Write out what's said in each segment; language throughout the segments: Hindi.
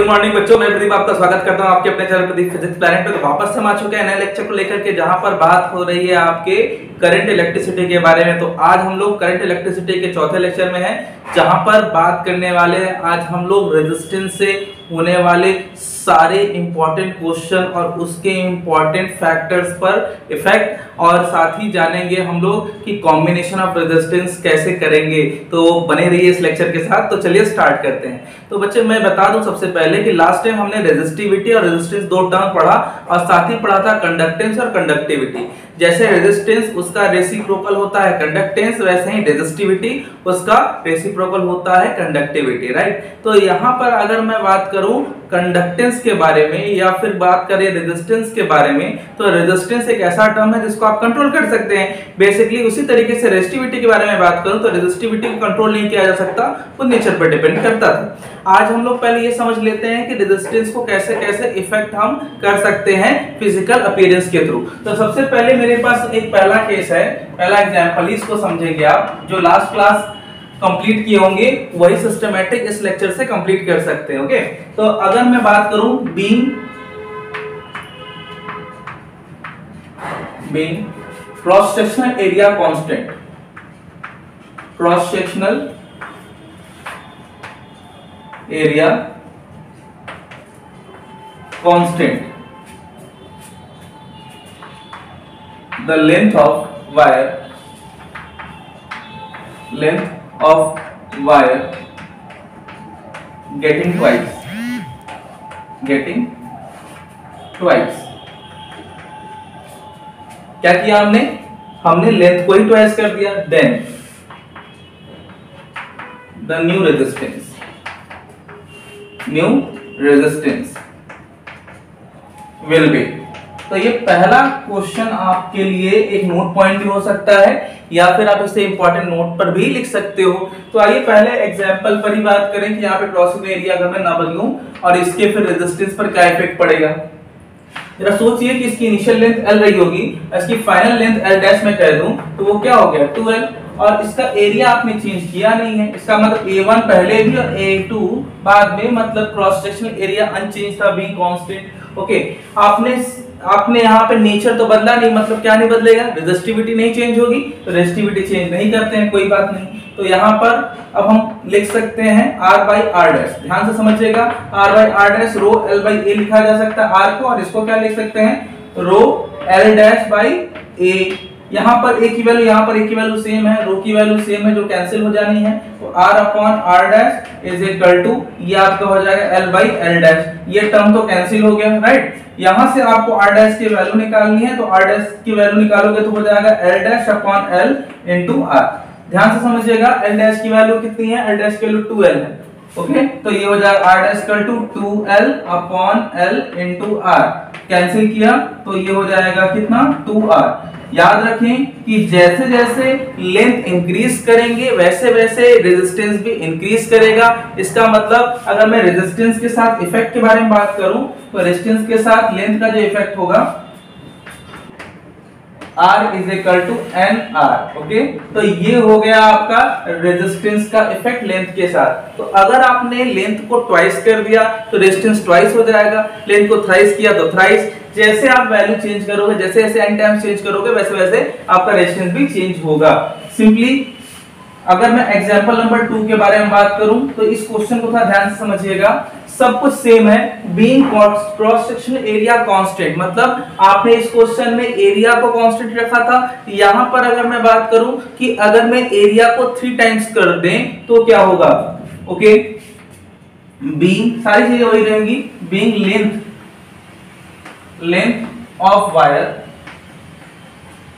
गुड मॉर्निंग बच्चों, मैं प्रदीप आपका स्वागत करता हूं आपके अपने चैनल प्रदीप फिजिक्स प्लैनेट पे। तो वापस हम आ चुके हैं नए लेक्चर को लेकर के, जहां पर बात हो रही है आपके करंट इलेक्ट्रिसिटी के बारे में। तो आज हम लोग करंट इलेक्ट्रिसिटी के चौथे लेक्चर में हैं, जहां पर बात करने वाले हैं आज हम लोग रेजिस्टेंस से होने वाले सारे इंपॉर्टेंट क्वेश्चन और उसके इंपॉर्टेंट फैक्टर्स पर इफेक्ट, और साथ ही जानेंगे हम लोग कि कॉम्बिनेशन ऑफ रेजिस्टेंस कैसे करेंगे। तो बने रहिए इस लेक्चर के साथ। तो चलिए स्टार्ट करते हैं। तो बच्चे मैं बता दूं सबसे पहले कि लास्ट टाइम हमने रेजिस्टिविटी और रेजिस्टेंस दो टर्म पढ़ा, और साथ ही पढ़ा था कंडक्टेंस और कंडक्टिविटी। जैसे रेजिस्टेंस उसका रेसिप्रोकल होता है कंडक्टेंस, वैसे ही रेजिस्टिविटी उसका रेसिप्रोकल होता है कंडक्टिविटी, राइट। तो यहाँ पर अगर मैं बात करूं कंडक्टेंस के बारे में या फिर बात करें रेजिस्टेंस के बारे में, तो रेजिस्टेंस एक ऐसा टर्म है जिसको आप कंट्रोल कर सकते हैं बेसिकली। उसी तरीके से रेजिस्टिविटी के बारे में बात करूं तो रेजिस्टिविटी को कंट्रोल नहीं किया जा सकता, वो नेचर पर डिपेंड करता था। आज हम लोग पहले ये समझ लेते हैं कि रेजिस्टेंस को कैसे कैसे इफेक्ट हम कर सकते हैं फिजिकल अपीयरेंस के थ्रू। तो सबसे पहले मेरे पास एक पहला केस है, पहला एग्जांपल, इसको समझेंगे आप। जो लास्ट क्लास कंप्लीट किए होंगे वही सिस्टमैटिक इस लेक्चर से कंप्लीट कर सकते हैं, ओके। तो अगर मैं बात करूं beam cross sectional area constant, cross sectional area constant, the length of wire getting twice। क्या किया हमने लेंथ को ही ट्वाइस कर दिया। Then the new resistance will be. तो ये पहला क्वेश्चन आपके लिए एक नोट पॉइंट भी हो सकता है, या फिर आप इसे इंपॉर्टेंट नोट पर भी लिख सकते हो। तो आइए पहले एग्जांपल पर ही बात करें कि यहाँ पे क्रॉसिंग एरिया अगर मैं ना बदलूं और इसके फिर रेजिस्टेंस पर क्या इफेक्ट पड़ेगा। जरा सोचिए कि इसकी इनिशियल लेंथ L रही होगी, इसकी फाइनल लेंथ L डैश में कह दूं तो वो क्या हो गया 2L, और इसका एरिया आपने चेंज किया नहीं है। इसका मतलब A1 पहले भी और A2 बाद में, मतलब क्रॉस सेक्शनल एरिया अनचेंज था, बीइंग कांस्टेंट, ओके। आपने यहाँ पे नेचर तो बदला नहीं, मतलब क्या नहीं बदलेगा, रेजिस्टिविटी नहीं चेंज होगी, तो रेजिस्टिविटी चेंज नहीं करते हैं, कोई बात नहीं। तो यहाँ पर अब हम लिख सकते हैं R by R डैश, ध्यान से समझिएगा। R by R dash rho L by A लिखा जा सकता है R को, और इसको क्या लिख सकते हैं, रो L डैश by A। यहाँ पर A की वैल्यू, यहाँ पर A की वैल्यू सेम है, रो की वैल्यू सेम है, जो कैंसिल हो जानी है। तो R upon R dash is equal to, ये आपका हो जाएगा L by L डैश। ये टर्म तो कैंसिल हो गया, राइट। यहाँ से आपको R डैश की वैल्यू निकालनी है, तो R डैश की वैल्यू निकालोगे तो हो जाएगा L dash upon L into R। ध्यान से समझिएगा, L डैश की वैल्यू कितनी है, L डैश की वैल्यू 2L है, ओके। तो ये हो जाएगा R dash equal to 2L upon L into R। Cancel किया तो ये हो जाएगा कितना, 2R। याद रखें कि जैसे जैसे लेंथ इंक्रीज करेंगे वैसे वैसे रेजिस्टेंस भी इंक्रीज करेगा। इसका मतलब अगर मैं रेजिस्टेंस के साथ इफेक्ट के बारे में बात करूं तो रेजिस्टेंस के साथ लेंथ का जो इफेक्ट होगा R is equal to NR, okay. तो ये हो गया आपका रेजिस्टेंस का इफेक्ट लेंथ के साथ। तो अगर आपने लेंथ को ट्वाइस कर दिया तो रेजिस्टेंस ट्वाइस हो जाएगा, लेंथ को थ्राइस किया तो थ्राइस। जैसे आप वैल्यू चेंज करोगे, जैसे जैसे n टाइम्स चेंज करोगे, वैसे वैसे आपका रेजिस्टेंस भी चेंज होगा। सिंपली अगर मैं एग्जांपल नंबर 2 के बारे में बात करूं तो इस क्वेश्चन को थोड़ा ध्यान से समझिएगा। सब कुछ सेम है, being cross sectional area constant, मतलब आपने इस क्वेश्चन में एरिया को कांस्टेंट रखा था। यहाँ पर अगर मैं बात करूं कि अगर मैं एरिया को 3 टाइम्स कर दें तो क्या होगा, ओके। बीइंग, सारी चीजें वही रहेंगी, being length of wire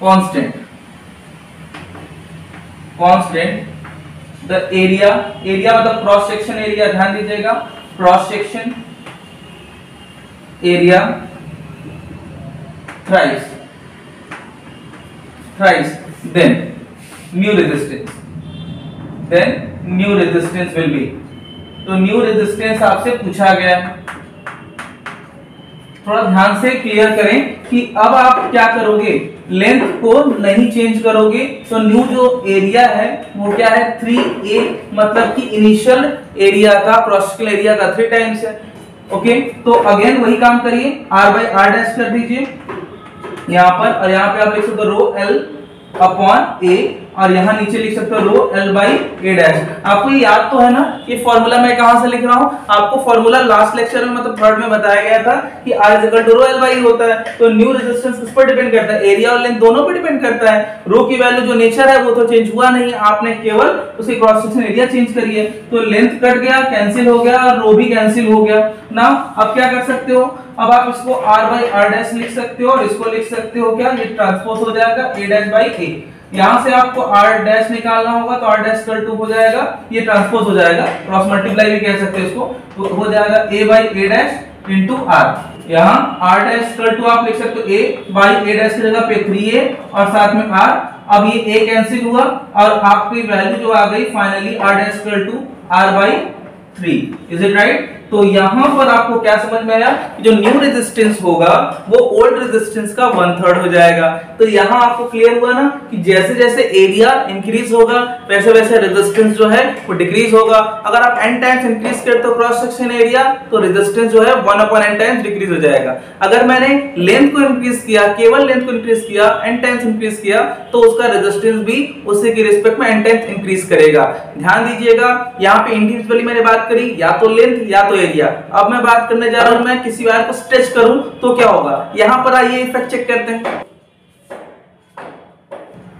constant, the area मतलब क्रॉस सेक्शन एरिया, ध्यान दीजिएगा, cross section area thrice, then new resistance will be. तो न्यू रेजिस्टेंस आपसे पूछा गया, थोड़ा ध्यान से क्लियर करें कि अब आप क्या करोगे, लेंथ को नहीं चेंज करोगे तो न्यू जो एरिया है वो क्या है 3a, मतलब कि इनिशियल एरिया का क्रॉस सेक्शनल एरिया का 3 टाइम्स है। ओके, तो अगेन वही काम करिए, r बाई r डैश कर दीजिए यहाँ पर, और यहाँ पे आप लिख सकते हो रो l अपॉन a, और यहाँ नीचे लिख सकते हो रो l बाई a डैश। आपको ये याद तो है ना, ये फॉर्मूला मैं कहां से लिख रहा हूँ, आपको फॉर्मूला लास्ट लेक्चर में मतलब थर्ड में बताया गया था कि r is equal to rho l by होता है। तो न्यू रेजिस्टेंस किस पर डिपेंड करता है, एरिया और लेंथ दोनों पर डिपेंड करता है। रो की वैल्यू जो नेचर है वो तो चेंज हुआ नहीं, आपने केवल उसकी क्रॉस सेक्शन एरिया चेंज करी है। तो लेंथ कट गया, कैंसिल हो गया, और रो भी कैंसिल हो गया ना। अब क्या कर सकते हो, अब आप इसको r बाई r डैश लिख सकते हो, और इसको लिख सकते हो क्या, ये ट्रांसपोज हो जाएगा a डैश बाई a। यहां से आपको r डैश निकालना होगा, तो r डैश इक्वल टू हो जाएगा, ये ट्रांसपोज हो जाएगा, क्रॉस मल्टीप्लाई भी कह सकते हैं इसको, तो हो जाएगा a by a dash into r। यहां r डैश इक्वल टू आप लिख सकते हो a बाई a डैश की जगह पे 3a और साथ में r। अब ये a कैंसिल हुआ, और आपकी वैल्यू जो आ गई finally r dash equal to r by 3। Is it right? तो यहां पर आपको क्या समझ में आया, जो न्यू रेजिस्टेंस होगा वो ओल्ड रेजिस्टेंस का 1/3 हो जाएगा। तो यहां आपको क्लियर हुआ ना कि जैसे जैसे एरिया इंक्रीज होगा वैसे वैसे रेजिस्टेंस जो है वो डिक्रीज होगा। अगर आप n टाइम्स इंक्रीज करते हो क्रॉस सेक्शन एरिया, तो रेजिस्टेंस जो है 1/n टाइम्स डिक्रीज हो जाएगा। अगर मैंने लेंथ को इंक्रीज किया, केवल लेंथ को इंक्रीज किया, n टाइम्स इंक्रीज किया, तो उसका रेजिस्टेंस भी उसी के रिस्पेक्ट में n टाइम्स इंक्रीज करेगा। ध्यान दीजिएगा, यहाँ पे इंडिविजुअली मैंने बात करी या तो लेंथ या तो एरिया। अब मैं बात करने जा रहा हूं, मैं किसी वायर को स्ट्रेच करूं तो क्या होगा। यहां पर आइए इफेक्ट चेक करते हैं।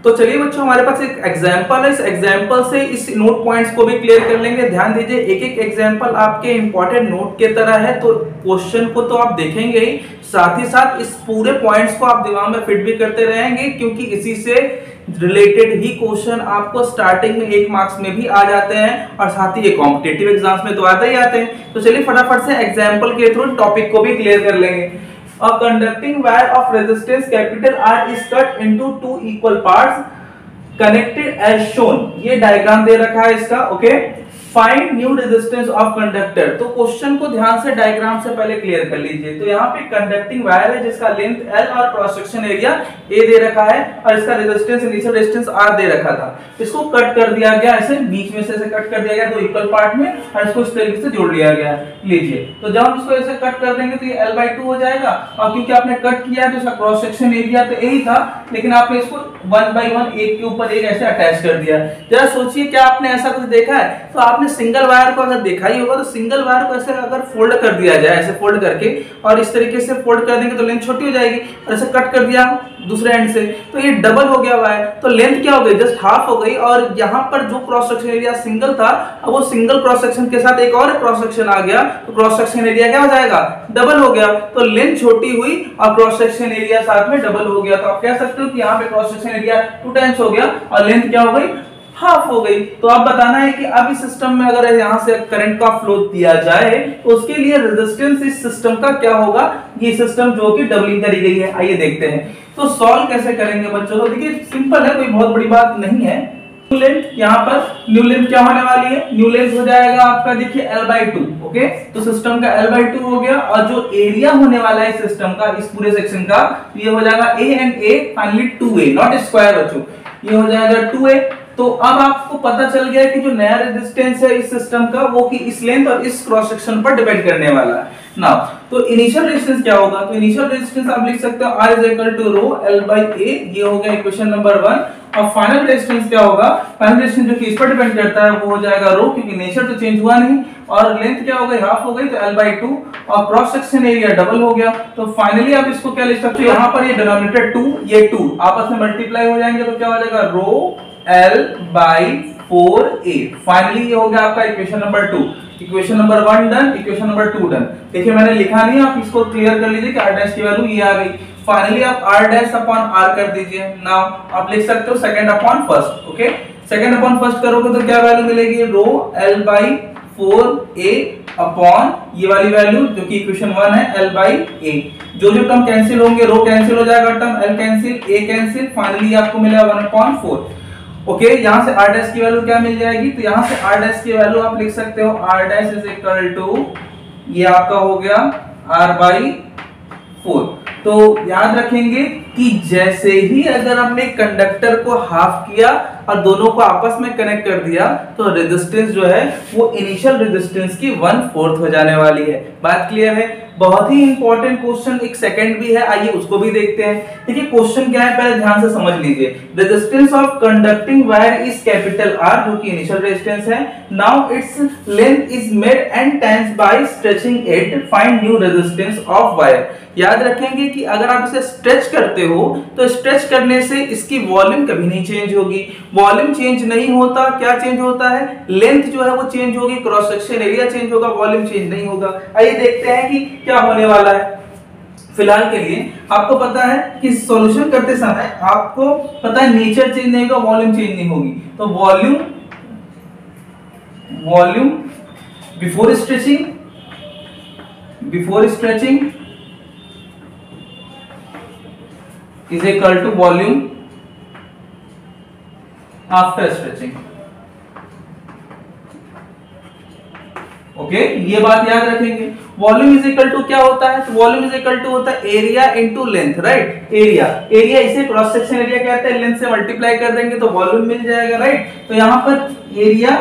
तो चलिए बच्चों, हमारे पास एक एग्जांपल है, इस एग्जांपल से इस नोट पॉइंट्स को भी क्लियर कर लेंगे। ध्यान दीजिए, एक एक एग्जांपल आपके इंपॉर्टेंट नोट के तरह है, तो क्वेश्चन को तो आप देखेंगे ही, साथ ही साथ इस पूरे पॉइंट्स को आप दिमाग में फिट भी करते रहेंगे, क्योंकि इसी से रिलेटेड ही क्वेश्चन आपको स्टार्टिंग में 1 मार्क्स में भी आ जाते हैं, और साथ ही ये कॉम्पिटिटिव एग्जाम्स में तो आते ही आते हैं। तो चलिए फटाफट से एग्जांपल के थ्रू टॉपिक को भी क्लियर कर लेंगे। A conducting wire of resistance capital R is cut into 2 equal parts connected as shown। ये डायग्राम दे रखा है इसका, okay. Find new resistance of conductor. तो क्वेश्चन को ध्यान से डायग्राम से पहले क्लियर कर लीजिए। तो यहाँ पे कंडक्टिंग वायर है जिसका लेंथ L और क्रॉस सेक्शन एरिया A दे रखा है, और इसका रेजिस्टेंस इनिशियल रेजिस्टेंस R दे रखा था। इसको कट कर दिया गया, ऐसे बीच में से ऐसे कट कर दिया गया 2 इक्वल पार्ट में, और इसको इस तरीके से जोड़ लिया गया। लीजिए, तो जब हम इसको ऐसे कट कर देंगे तो ये L/2 हो जाएगा, और क्योंकि आपने कट किया है तो इसका क्रॉस सेक्शन एरिया तो यही था, लेकिन आपने इसको 1/1 एक के ऊपर एक ऐसे अटैच कर दिया। जरा सोचिए, क्या आपने ऐसा कुछ देखा है? तो आपने सिंगल वायर को अगर देखा ही होगा, तो सिंगल वायर को ऐसे अगर फोल्ड कर दिया जाए, ऐसे फोल्ड करके, और इस तरीके से फोल्ड कर देंगे तो लेंथ छोटी हो जाएगी, और ऐसे कट कर दिया दूसरे एंड से तो ये डबल हो गया वायर, तो लेंथ क्या हो गई, जस्ट हाफ हो गई। और यहाँ पर जो क्रॉस सेक्शन एरिया सिंगल था, अब वो सिंगल क्रॉस सेक्शन के साथ एक और क्रॉस सेक्शन आ गया, तो क्रॉस सेक्शन एरिया क्या हो जाएगा, डबल हो गया। तो लेंथ छोटी हुई और क्रॉस सेक्शन एरिया साथ में डबल हो गया। तो आप कह सकते हो कि यहाँ पे क्रॉस सेक्शन एरिया 2 टाइम्स हो गया और लेंथ क्या हो गई, हाफ हो गई। तो अब बताना है कि अब इस सिस्टम में अगर यहाँ से करंट का फ्लो दिया जाए तो उसके लिए रेजिस्टेंस इस सिस्टम का क्या होगा, ये सिस्टम जो कि डबलिंग करी गई है। आइए देखते हैं तो सॉल्व कैसे करेंगे बच्चों। तो देखिए सिंपल है, कोई बहुत बड़ी बात नहीं है। न्यू लेंथ, यहाँ पर न्यू लेंथ क्या होने वाली है, न्यू लेंथ हो जाएगा आपका देखिए L/2। ओके, तो सिस्टम का L/2 हो गया, और जो एरिया होने वाला है सिस्टम का, इस पूरे सेक्शन का, ये हो जाएगा A and A finally 2A, not square बच्चों, ये हो जाएगा 2A। तो अब आपको पता चल गया कि जो नया रेजिस्टेंस है इस सिस्टम का, वो कि इस लेंथ और इस क्रॉस सेक्शन पर डिपेंड करने वाला है ना। तो इनिशियल रेजिस्टेंस क्या होगा, तो इनिशियल रेजिस्टेंस आप लिख सकते हो R is equal to rho L/A, ये हो गया इक्वेशन नंबर 1। और फाइनल रेजिस्टेंस क्या होगा, फाइनल रेजिस्टेंस जो कि इस पर डिपेंड करता है वो हो जाएगा रो, क्योंकि नेचर तो चेंज हुआ नहीं, और लेंथ क्या हो गई, हाफ हो गई, तो L/2, और क्रॉस सेक्शन एरिया डबल हो गया। तो फाइनली आप इसको क्या लिख सकते हो, यहाँ पर ये डिनोमिनेटर 2, ये 2 आपस में मल्टीप्लाई हो जाएंगे, तो क्या हो जाएगा रो L/4A। फाइनली ये हो गया आपका equation number 2। Equation number 1 done, equation number 2 done. देखिए मैंने लिखा नहीं, आप इसको क्लियर कर लीजिए कि R डैश की वैल्यू ये आ गई। फाइनली आप R डैश अपॉन R कर दीजिए। नाउ आप लिख सकते हो second upon first. Okay, second upon first करोगे तो क्या वैल्यू मिलेगी, रो L/4A अपॉन ये वाली वैल्यू जो कि इक्वेशन 1 है L/A। जो जो टर्म कैंसिल होंगे, रो कैंसिल हो जाएगा, term L cancel, A cancel, finally आपको मिलेगा 1/4। ओके, यहाँ से R डैश की वैल्यू क्या मिल जाएगी, तो यहाँ से R डैश की वैल्यू आप लिख सकते हो R dash is equal to, ये आपका हो गया R/4। तो याद रखेंगे कि जैसे ही अगर हमने कंडक्टर को हाफ किया और दोनों को आपस में कनेक्ट कर दिया तो रेजिस्टेंस जो है वो इनिशियल रेजिस्टेंस की 1/4 हो जाने वाली है। बात क्लियर है? बहुत ही इंपॉर्टेंट क्वेश्चन, एक सेकंड भी है, आइए उसको भी देखते हैं। देखिए क्वेश्चन क्या है, पहले ध्यान से समझ लीजिए। Resistance of conducting wire is capital R, जो कि इनिशियल रेजिस्टेंस है। Now its length is made n times bye stretching it, find new resistance of wire. याद रखेंगे कि अगर आप इसे स्ट्रेच करते हो तो स्ट्रेच करने से इसकी वॉल्यूम कभी नहीं चेंज होगी। वॉल्यूम चेंज नहीं होता, क्या चेंज होता है? लेंथ जो है वो चेंज होगी, क्रॉस सेक्शन एरिया चेंज होगा, वॉल्यूम चेंज नहीं होगा। आइए देखते हैं कि क्या होने वाला है। फिलहाल के लिए आपको पता है कि सॉल्यूशन करते समय आपको पता है नेचर चेंज नहीं होगा, वॉल्यूम चेंज नहीं होगी। तो volume before stretching is equal to volume after stretching। Okay, ये बात याद रखेंगे। वॉल्यूम इज इक्वल टू क्या होता है? तो वॉल्यूम इज इक्वल टू होता है area into length, right? Area इसे क्रॉस सेक्शन एरिया कहते हैं, लेंथ से मल्टीप्लाई कर देंगे तो वॉल्यूम मिल जाएगा, राइट? तो यहां पर एरिया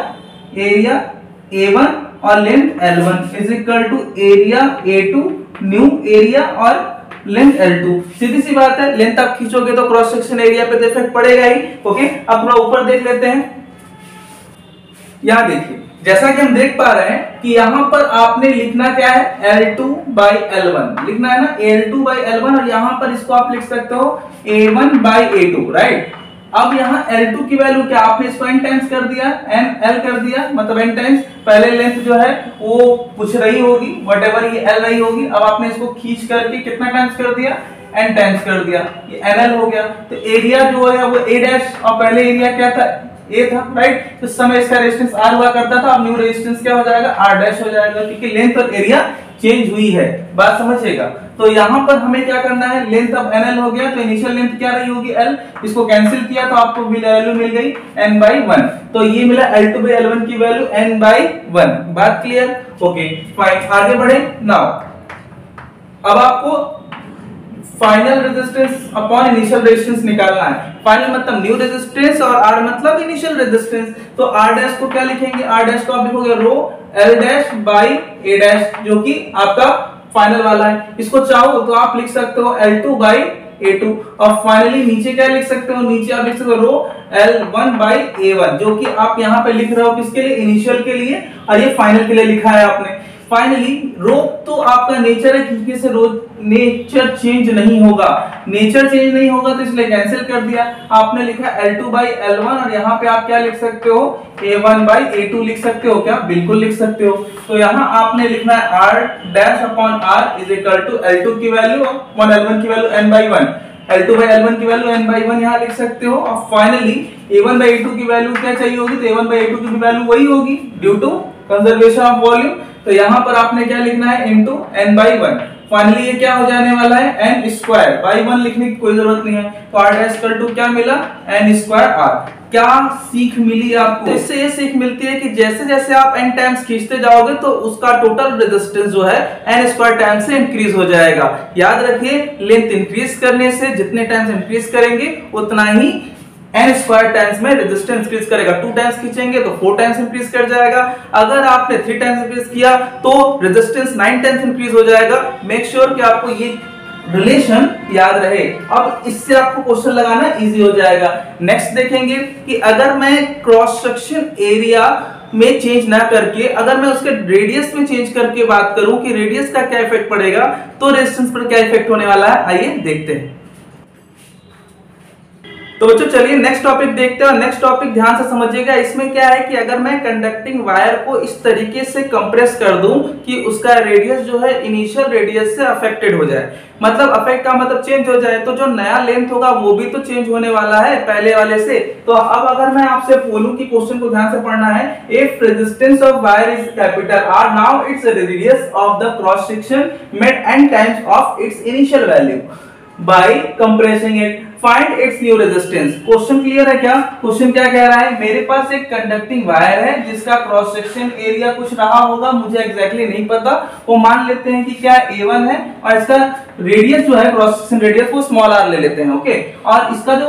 A1 और length L1 is equal to area A2 new area और लेंथ L2। सीधी सी बात है, लेंथ आप खींचोगे तो क्रॉस सेक्शन एरिया पे तो इफेक्ट पड़ेगा ही। ओके, अब थोड़ा ऊपर देख लेते हैं। यहां देखिए, जैसा कि हम देख पा रहे हैं कि यहां पर आपने लिखना क्या है? L2/L1 लिखना है ना, L2/L1, और यहां पर इसको आप लिख सकते हो A1/A2, राइट? अब यहाँ L2 की वैल्यू क्या, आपने इसको n टाइम्स कर दिया, NL कर दिया, मतलब n टाइम्स पहले लेंथ जो है वो पूछ रही होगी, व्हाटएवर ये L रही होगी। अब आपने इसको खींच करके कितना टाइम्स कर दिया? n टाइम्स कर दिया, ये NL हो गया। तो एरिया जो है वो A डैश, और पहले एरिया क्या था? A था, राइट? तो इस समय इसका रेजिस्टेंस R हुआ करता था, अब न्यू रेजिस्टेंस क्या हो जाएगा? R डैश हो जाएगा, क्योंकि लेंथ और एरिया चेंज हुई है। बात समझिएगा। तो यहाँ पर हमें क्या करना है? लेंथ अब NL हो गया, तो इनिशियल लेंथ क्या रही होगी? L। इसको कैंसिल किया तो आपको वैल्यू मिल गई n/1। तो ये मिला L2/L1 की वैल्यू n/1। बात क्लियर? ओके फाइन, आगे बढ़े। नाउ अब आपको final resistance upon initial resistance निकालना है। फाइनल मतलब न्यू रेजिस्टेंस और R मतलब इनिशियल रेजिस्टेंस। तो R डैश को क्या लिखेंगे? R डैश को आप लिखोगे रो L dash by A dash, जो कि आपका फाइनल वाला है। इसको चाहो तो आप लिख सकते हो L2/A2, और फाइनली नीचे क्या लिख सकते हो? नीचे आप लिख सकते हो रो L1/A1, जो कि आप यहाँ पे लिख रहे हो किसके लिए? इनिशियल के लिए, और ये फाइनल के लिए लिखा है आपने। फाइनली रो तो आपका नेचर है, क्योंकि से रो नेचर चेंज नहीं होगा, नेचर चेंज नहीं होगा तो इसलिए कैंसिल कर दिया। आपने लिखा L2/L1, और यहाँ पे आप क्या लिख सकते हो? A1/A2 लिख सकते हो क्या? बिल्कुल लिख सकते हो। तो यहाँ आपने लिखना है R dash upon R is equal to L2 की वैल्यू अपॉन L1 की वैल्यू n/1, L2/L1 की वैल्यू n/1 यहाँ लिख सकते हो। और फाइनली A1/A2 की वैल्यू क्या चाहिए होगी? तो A1/A2 की वैल्यू वही होगी due to conservation of volume. तो यहाँ पर आपने क्या लिखना है? Into n/1। फाइनली ये क्या हो जाने वाला है? n²/1 लिखने की कोई जरूरत नहीं है। तो R डैश इक्वल टू क्या मिला? n²R। क्या सीख मिली आपको? इससे ये सीख मिलती है कि जैसे जैसे आप n टाइम्स खींचते जाओगे तो उसका टोटल रेजिस्टेंस जो है n² टाइम से इंक्रीज हो जाएगा। याद रखिए, लेंथ इंक्रीज करने से जितने टाइम्स इंक्रीज करेंगे उतना ही n² टाइम्स में रेजिस्टेंस इंक्रीज करेगा। 2 टाइम्स खींचेंगे तो 4 टाइम्स इंक्रीज कर जाएगा। अगर आपने 3 टाइम्स इंक्रीज किया तो रेजिस्टेंस 9 टाइम्स इंक्रीज हो जाएगा। मेक श्योर कि आपको ये रिलेशन याद रहे। अब इससे आपको क्वेश्चन लगाना इजी हो जाएगा। नेक्स्ट देखेंगे कि अगर मैं क्रॉस सेक्शन एरिया में चेंज ना करके, अगर मैं उसके रेडियस में चेंज करके बात करूं कि रेडियस का क्या इफेक्ट पड़ेगा, तो रेजिस्टेंस पर क्या इफेक्ट होने वाला है, आइए देखते हैं। तो बच्चों चलिए नेक्स्ट टॉपिक देखते हैं। और नेक्स्ट टॉपिक ध्यान से समझिएगा। इसमें क्या है कि अगर मैं कंडक्टिंग वायर को इस तरीके से कंप्रेस कर दूं कि उसका रेडियस जो है इनिशियल रेडियस से अफेक्टेड हो जाए, मतलब अफेक्ट का मतलब चेंज हो जाए, तो जो नया लेंथ होगा वो भी तो चेंज होने वाला है पहले वाले से। तो अब अगर मैं आपसे बोलूं कि क्वेश्चन को ध्यान से पढ़ना है, if resistance of wire is capital R, now its radius of the cross section made n times of its initial value by compressing it, find its new resistance. Question clear है क्या? क्वेश्चन क्या कह रहा है? मेरे पास एक कंडक्टिंग वायर है जिसका क्रॉस सेक्शन एरिया कुछ रहा होगा, मुझे एग्जैक्टली नहीं पता, वो मान लेते हैं कि क्या A1 है, और इसका रेडियस जो है क्रॉस सेक्शन रेडियस वो स्मॉल r ले लेते हैं। ओके, और इसका जो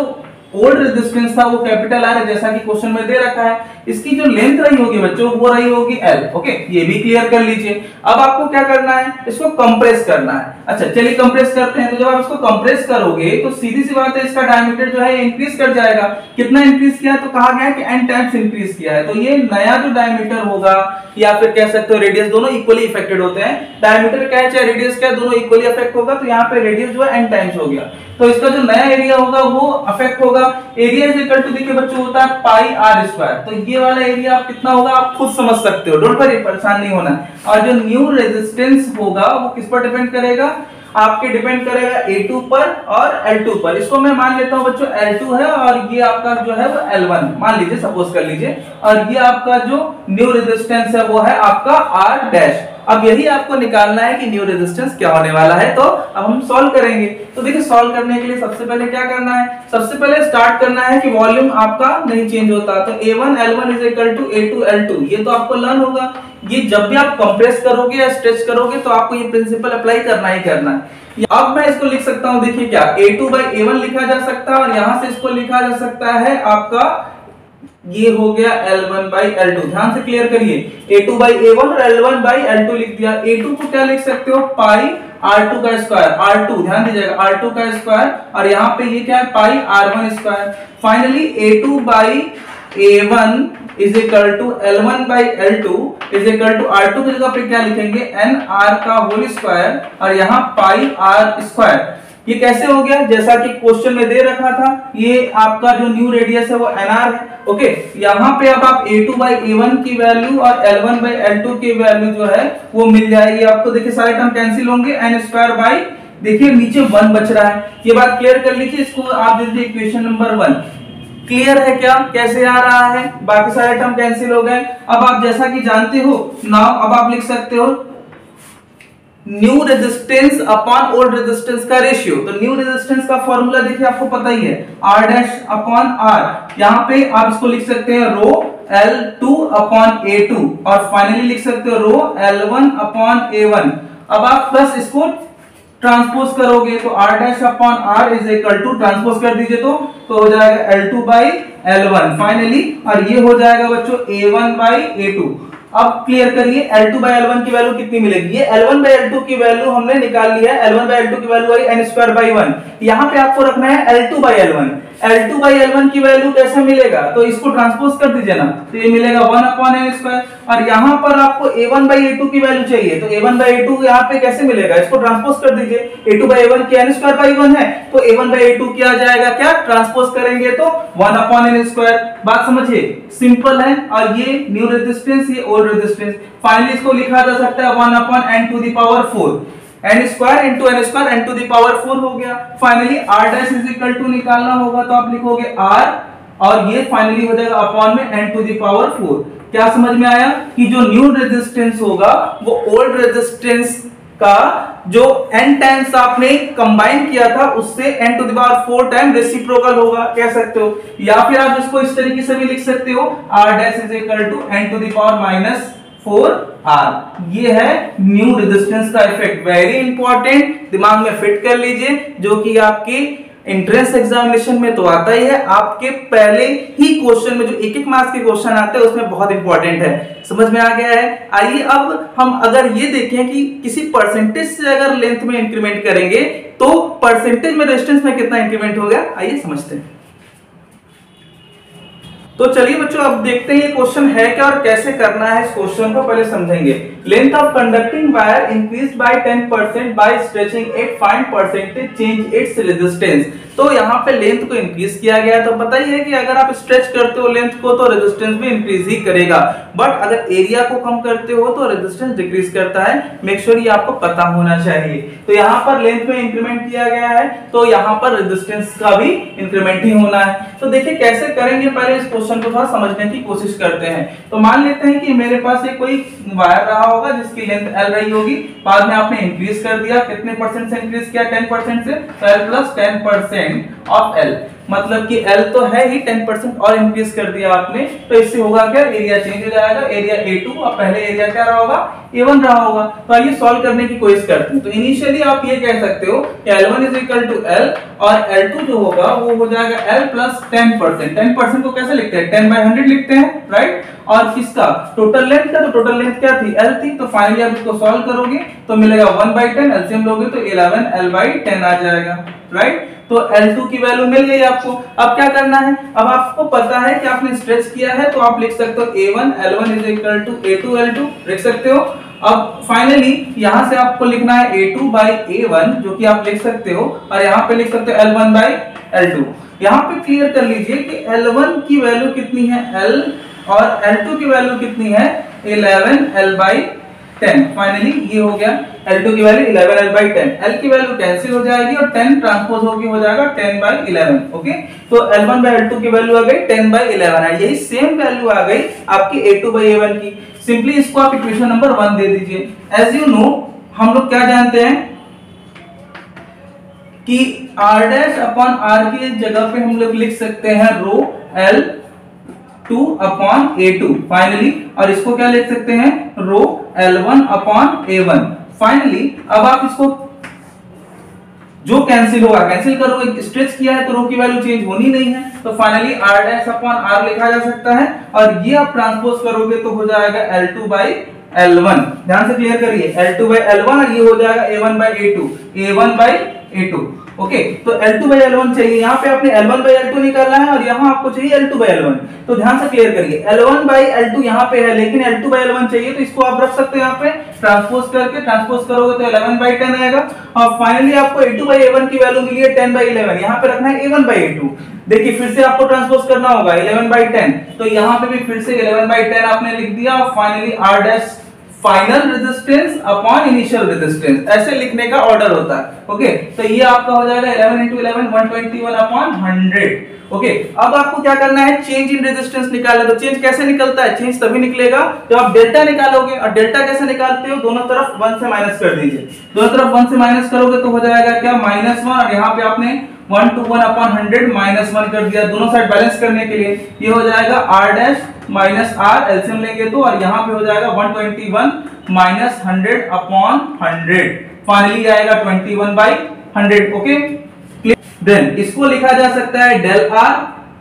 ओल्ड रेजिस्टेंस था वो कैपिटल आर है जैसा कि क्वेश्चन में दे रखा है, इसकी जो लेंथ रही होगी बच्चों वो रही होगी एल। ओके, ये भी क्लियर कर लीजिए। अब आपको क्या करना है, इसको कंप्रेस करना है। अच्छा चलिए कंप्रेस करते हैं। तो जब आप इसको कंप्रेस करोगे तो सीधी सी बात है इसका डायमीटर जो है इंक्रीज कर जाएगा। कितना इंक्रीज किया, तो कहा गया है कि n टाइम्स इंक्रीज किया है। तो ये नया जो डायमीटर होगा या फिर कह सकते हो रेडियस, दोनों इक्वली इफेक्टेड होते हैं। डायमीटर क्या है चाहे रेडियस क्या है, दोनों इक्वली अफेक्ट होगा। तो यहाँ पे रेडियस जो है n टाइम्स हो गया, तो इसका जो नया एरिया होगा वो अफेक्ट होगा। एरिया इज इक्वल टू देखिए बच्चों होता है पाई आर स्क्वायर। तो ये वाला एरिया आप कितना होगा आप खुद समझ सकते हो, डोंट वरी, परेशान नहीं होना। और जो न्यू रेजिस्टेंस होगा वो किस पर डिपेंड करेगा, आपके डिपेंड करेगा A2 पर और L2 पर। इसको मैं मान लेता हूं बच्चों L2 है और ये आपका जो है वो L1 मान लीजिए, सपोज कर लीजिए। और ये आपका जो न्यू रेजिस्टेंस है वो है आपका R डैश। अब यही आपको निकालना है कि न्यू रेजिस्टेंस क्या होने वाला है। तो अब हम सॉल्व करेंगे। तो देखिए सॉल्व करने के लिए सबसे पहले क्या करना है, सबसे पहले स्टार्ट करना है कि वॉल्यूम आपका नहीं चेंज होता। तो A1 L1 is equal to A2 L2, ये तो आपको लर्न होगा। ये जब भी आप कंप्रेस करोगे या स्ट्रेच करोगे तो आपको ये प्रिंसिपल अप्लाई करना ही करना है। अब मैं इसको लिख सकता हूं, देखिए क्या A2 by A1 लिखा जा सकता है और यहां से इसको लिखा जा सकता है आपका ये हो गया L1 by L2। ध्यान से क्लियर करिए, A2 by A1 और L1 by L2 लिख दिया। A2 को क्या लिख सकते हो, पाई R2 का स्क्वायर, R2 ध्यान दीजिएगा R2 का स्क्वायर, और यहाँ पे ये क्या है pi R1 square. Finally A2 by A1 is equal to L1 by L2 is equal to R2 की जगह पे क्या लिखेंगे NR का होल स्क्वायर और यहाँ पाई R स्क्वायर। ये कैसे हो गया, जैसा कि क्वेश्चन में दे रखा था, ये आपका जो न्यू रेडियस है वो NR है। ओके, यहाँ पे अब आप A2 by A1 की वैल्यू और L1 by L2 की वैल्यू जो है वो मिल जाएगी आपको। देखिए सारे टर्म कैंसिल होंगे, n स्क्वायर बाई देखिए नीचे 1 बच रहा है। ये बात क्लियर कर लीजिए, इसको आप दे दीजिए इक्वेशन नंबर 1। क्लियर है क्या, कैसे आ रहा है, बाकी सारे टर्म कैंसिल हो गए। अब आप जैसा कि जानते हो नाउ अब आप लिख सकते हो new resistance upon old resistance का रेशियो। तो न्यू रेजिस्टेंस का फॉर्मूला देखिए आपको पता ही है, R डैश अपॉन R। यहाँ पे आप इसको लिख सकते हैं रो L2 अपॉन A2 और फाइनली लिख सकते हो रो L1 अपॉन A1। अब आप प्लस इसको ट्रांसपोज करोगे तो R dash upon R is equal to transpose कर दीजिए तो हो जाएगा L2 बाई L1 फाइनली, और ये हो जाएगा बच्चों A1 बाई A2। अब क्लियर करिए L2 by L1 की वैल्यू कितनी मिलेगी, ये L1 by L2 की वैल्यू हमने निकाल ली है। L1 by L2 की value I n square by 1। यहाँ पे आपको रखना है L2 by L1। L2 by L1 की वैल्यू कैसे मिलेगा, तो इसको ट्रांसपोज कर दीजिए ना, तो ये मिलेगा 1 अपॉन n स्क्वायर। और यहाँ पर आपको A1 by A2 की वैल्यू चाहिए, तो A1 by A2 यहाँ पे कैसे मिलेगा, इसको ट्रांसपोज कर दीजिए। A2 by A1 की n स्क्वायर बाई 1 है, तो A1 by A2 क्या आ जाएगा, क्या ट्रांसपोज करेंगे तो 1 अपॉन n स्क्वायर। बात समझिए, सिंपल है। और ये न्यू रेजिस्टेंस, ये ओल्ड रेजिस्टेंस। फाइनली इसको लिखा जा सकता है 1 upon n to the power 4, n square into n square n to the power 4 हो गया। Finally r dash is equal to निकालना होगा तो आप लिखोगे r और ये फाइनली हो जाएगा अपॉन में n टू द पावर 4। क्या समझ में आया कि जो न्यू रेजिस्टेंस होगा वो ओल्ड रेजिस्टेंस का जो n टाइम्स आपने कंबाइन किया था उससे n to the power 4 time reciprocal होगा, कह सकते हो। या फिर आप इसको इस तरीके से भी लिख सकते हो r dash is equal to n to the power minus 4r। ये है न्यू रेजिस्टेंस का इफेक्ट, वेरी इंपॉर्टेंट, दिमाग में फिट कर लीजिए, जो कि आपकी एंट्रेंस एग्जामिनेशन में तो आता ही है, आपके पहले ही क्वेश्चन में जो एक एक मार्क्स के क्वेश्चन आते हैं उसमें बहुत इंपॉर्टेंट है। समझ में आ गया है। आइए अब हम अगर ये देखें कि किसी परसेंटेज से अगर लेंथ में इंक्रीमेंट करेंगे तो परसेंटेज में रेजिस्टेंस में कितना इंक्रीमेंट हो गया, आइए समझते हैं। तो चलिए बच्चों अब देखते हैं ये क्वेश्चन है क्या और कैसे करना है। इस क्वेश्चन को पहले समझेंगे। Length of conducting wire increased by 10% by stretching it, find percentage change its resistance. तो यहाँ पे लेंथ को इंक्रीज किया गया, तो पता ही है कि अगर आप स्ट्रेच करते हो लेंथ को तो रेजिस्टेंस भी इंक्रीज ही करेगा, बट अगर एरिया को कम करते हो तो रेजिस्टेंस डिक्रीज करता है। मेक श्योर ये आपको पता होना चाहिए। तो यहाँ पर लेंथ में इंक्रीमेंट किया गया है तो यहाँ पर रेजिस्टेंस का भी इंक्रीमेंट ही होना है। तो देखिए कैसे करेंगे, पहले इस क्वेश्चन को थोड़ा समझने की कोशिश करते हैं। तो मान लेते हैं कि मेरे पास एक कोई वायर रहा होगा जिसकी लेंथ L रही होगी, बाद में आपने इंक्रीज कर दिया, कितने परसेंट से इंक्रीज किया, 10% से, तो L प्लस 10% ऑफ L। मतलब कि L तो है ही, 10% और इंक्रीज कर दिया आपने, तो इससे होगा क्या, एरिया चेंज हो जाएगा, एरिया A2 और पहले एरिया क्या रहा होगा, A1 रहा होगा। तो आइए सॉल्व करने की कोशिश करते हैं। तो इनिशियली आप ये कह सकते हो कि L1 is equal to L और L2 जो होगा वो हो जाएगा L प्लस 10%। 10% को कैसे लिखते हैं, 10/100 लिखते हैं, राइट। और किसका, टोटल लेंथ का, तो टोटल लेंथ क्या थी, L थी। तो फाइनली आप इसको सॉल्व करोगे तो मिलेगा 1/10, एलसीएम लोगे तो 11 L/10 आ जाएगा, राइट। तो L2 की वैल्यू मिल गई आपको। अब क्या करना है, अब आपको पता है कि आपने स्ट्रेच किया है, तो आप लिख सकते हो A1 L1 is equal to A2 L2 लिख सकते हो। अब फाइनली यहां से आपको लिखना है A2 by A1 जो कि आप लिख सकते हो, और यहां पे लिख सकते हो L1 by L2। यहां पे क्लियर कर लीजिए कि L1 की वैल्यू कितनी है L, और L2 की वैल्यू कितनी है 11 L/10। फाइनली ये हो गया, L2 की वैल्यू 11 L/10, L की वैल्यू कैंसिल हो जाएगी और 10 ट्रांसपोज होके हो जाएगा 10/11। ओके, तो L1 by L2 की वैल्यू आ गई 10/11 है। यही सेम वैल्यू आ गई आपकी A2 by A1 की। सिंपली इसको आप इक्वेशन नंबर 1 दे दीजिए। एज यू नो हम लोग क्या जानते हैं कि R' अपॉन R की जगह पे हम लोग लिख सकते हैं रो L2 अपॉन A2 फाइनली, और इसको क्या लिख सकते हैं रो L1 अपॉन A1 फाइनली। अब आप इसको जो कैंसिल होगा कैंसिल करोगे, स्ट्रेच किया है तो रो की वैल्यू चेंज होनी नहीं है, तो फाइनली R' अपॉन R लिखा जा सकता है, और ये आप ट्रांसपोज करोगे तो हो जाएगा L2 by L1। ध्यान से क्लियर करिए, L2 by L1 और ये हो जाएगा A1 by A2, A1 by A2। Okay, तो L2 by L1 चाहिए, यहाँ पे आपने L1 by L2 निकालना है और यहाँ आपको चाहिए L2 by L1। तो ध्यान से क्लियर करिए, L1 by L2 यहाँ पे है लेकिन L2 by L1 चाहिए, तो इसको आप रख सकते हैं यहाँ पे, ट्रांसपोज करके ट्रांसपोज करोगे तो 11/10 आएगा। और फाइनली आपको A2 by A1 की वैल्यू मिली है 10/11, यहाँ पे रखना है A1 by A2। देखिए फिर से आपको ट्रांसपोज करना होगा 11/10, तो यहाँ पे भी फिर से 11/10 आपने लिख दिया, और finally R' final resistance upon initial resistance, ऐसे लिखने का ऑर्डर होता है। ओके, तो ये आपका हो जाएगा 11 × 11 121 अपॉन 100। ओके, अब आपको क्या करना है, चेंज इन रेजिस्टेंस निकालना है। तो चेंज कैसे निकलता है, चेंज तभी निकलेगा जब आप डेल्टा निकालोगे, और डेल्टा कैसे निकालते हो, दोनों तरफ 1 से माइनस कर दीजिए। दोनों तरफ 1 से माइनस करोगे तो हो जाएगा क्या -1, और यहाँ पे आपने 1 to 1 upon 100 -1 कर दिया दोनों साइड बैलेंस करने के लिए। ये हो जाएगा R' माइनस R, एलसीएम लेंगे तो, और यहाँ पे हो जाएगा 121 माइनस 100 अपॉन 100, फाइनली आएगा 21/100। ओके, देन इसको लिखा जा सकता है डेल R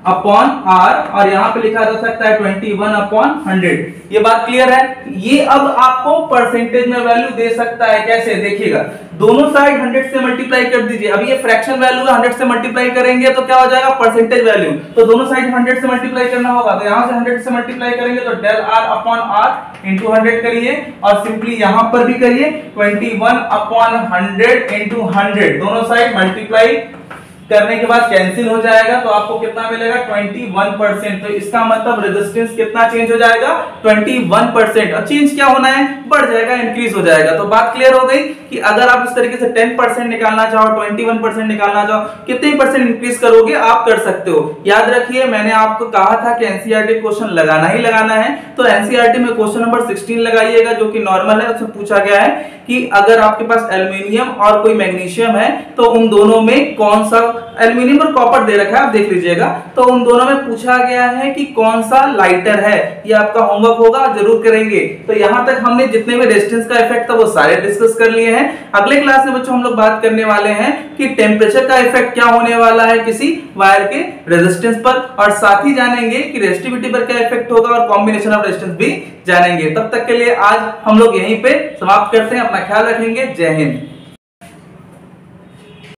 अपॉन R, और यहाँ पे लिखा जा सकता है 21/100। ये बात क्लियर है। ये अब आपको परसेंटेज में वैल्यू दे सकता है, कैसे देखिएगा, दोनों साइड 100 से मल्टीप्लाई कर दीजिए। अब ये फ्रैक्शन वैल्यू है, 100 से मल्टीप्लाई करेंगे तो क्या हो जाएगा परसेंटेज वैल्यू, तो दोनों साइड 100 से मल्टीप्लाई करना होगा, तो यहाँ से 100 से मल्टीप्लाई करेंगे तो del R upon R into 100 करिए, और सिंपली यहाँ पर भी करिए 21/100 इंटू 100, दोनों साइड मल्टीप्लाई करने के बाद कैंसिल हो जाएगा, तो आपको कितना मिलेगा 21%। तो इसका मतलब रेजिस्टेंस कितना चेंज हो जाएगा 21%, और चेंज क्या होना है, बढ़ जाएगा, इंक्रीज हो जाएगा। तो बात क्लियर हो गई कि अगर आप इस तरीके से 10% निकालना चाहो, 21% निकालना चाहो, कितने परसेंट इंक्रीज करोगे आप कर सकते हो। याद रखिए मैंने आपको कहा था कि एनसीईआरटी क्वेश्चन लगाना ही लगाना है, तो एनसीईआरटी में क्वेश्चन नंबर 16 लगाइएगा जो कि नॉर्मल है। उसमें पूछा गया है कि अगर आपके पास एल्युमिनियम और कोई मैग्नीशियम है तो उन दोनों में कौन सा, एल्युमिनियम और कॉपर दे रखा है आप देख लीजिएगा, तो उन दोनों में पूछा गया है कि कौन सा लाइटर है। ये आपका होमवर्क होगा, जरूर करेंगे। तो यहां तक हमने जितने भी रेजिस्टेंस का इफेक्ट था वो सारे डिस्कस कर लिए हैं। अगले क्लास में बच्चों हम लोग बात करने वाले हैं कि टेम्परेचर का इफेक्ट क्या होने वाला है किसी वायर के रेजिस्टेंस पर, और साथ ही जानेंगे कि रेजिस्टिविटी पर क्या इफेक्ट होगा, और कॉम्बिनेशन ऑफ रेजिस्टेंस भी जानेंगे। तब तक के लिए आज हम लोग यहीं पे समाप्त करते हैं। अपना ख्याल रखेंगे। जय हिंद।